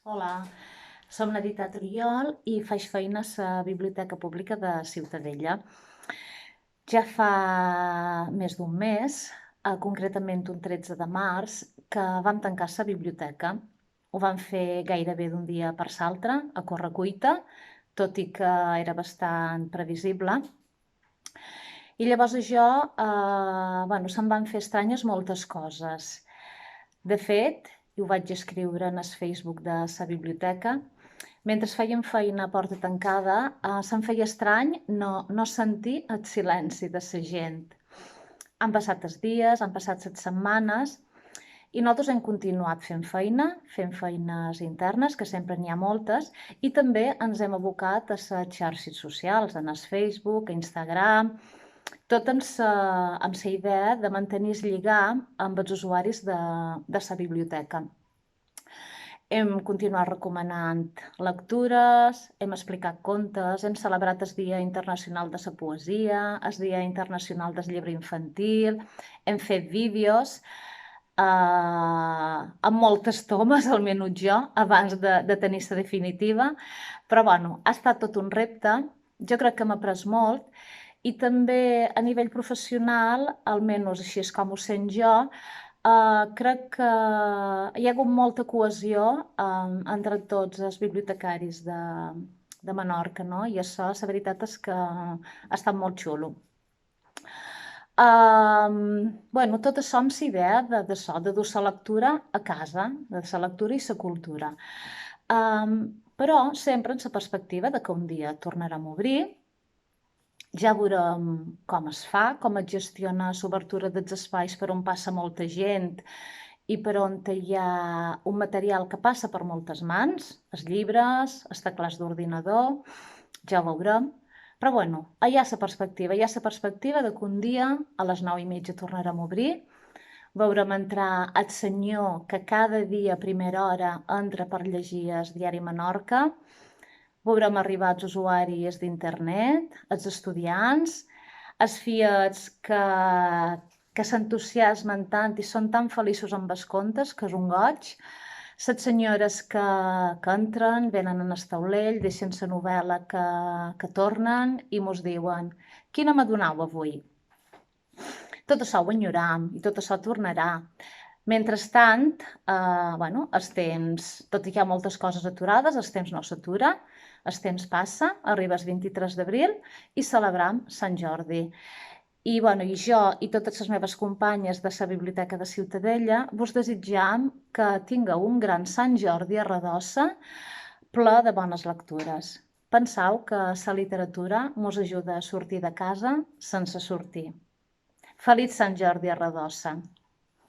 Hola, som la Dita Oriol i faig feines a la Biblioteca Pública de Ciutadella. Ja fa més d'un mes, concretament un 13 de març, que vam tancar la biblioteca. Ho vam fer gairebé d'un dia per l'altre, a correcuita, tot i que era bastant previsible. I llavors se'm van fer estranyes moltes coses. De fet, i ho vaig escriure en el Facebook de la biblioteca, mentre fèiem feina a porta tancada, se'm feia estrany no sentir el silenci de la gent. Han passat els dies, han passat les setmanes, i nosaltres hem continuat fent feines internes, que sempre n'hi ha moltes, i també ens hem abocat a les xarxes socials, en el Facebook, a Instagram, tot amb la idea de mantenir el lligam amb els usuaris de la biblioteca. Hem continuat recomanant lectures, hem explicat contes, hem celebrat el Dia Internacional de la Poesia, el Dia Internacional del Llibre Infantil, hem fet vídeos amb moltes tomes, almenys jo, abans de tenir la definitiva, però bueno, ha estat tot un repte, jo crec que m'ha après molt, i també a nivell professional, almenys així és com ho sent jo, crec que hi ha hagut molta cohesió entre tots els bibliotecaris de Menorca, no? I això, la veritat és que ha estat molt xulo. Tot això amb la idea de dur la lectura a casa, de la lectura i la cultura. Però sempre amb la perspectiva de que un dia tornarem a obrir, ja veurem com es fa, com es gestiona l'obertura dels espais per on passa molta gent i per on hi ha un material que passa per moltes mans, els llibres, els teclats d'ordinador, ja ho veurem. Però bueno, hi ha la perspectiva de que un dia a les 9:30 tornarem a obrir, veurem entrar el senyor que cada dia a primera hora entra per llegir el diari Menorca, veurem arribar els usuaris d'internet, els estudiants, els fiets que s'entusiasmen tant i són tan feliços amb els contes, que és un goig, les senyores que entren, venen en el taulell, deixen la novel·la que tornen i mos diuen «Quina m'ha donau avui?» Tot això ho enyoram i tot això tornarà. Mentrestant, els temps, tot i que hi ha moltes coses aturades, el temps no s'atura, el temps passa, arriba el 23 d'abril i celebram Sant Jordi. I jo i totes les meves companyes de la Biblioteca de Ciutadella vos desitjam que tingueu un gran Sant Jordi a Redossa, ple de bones lectures. Penseu que la literatura mos ajuda a sortir de casa sense sortir. Feliç Sant Jordi a Redossa!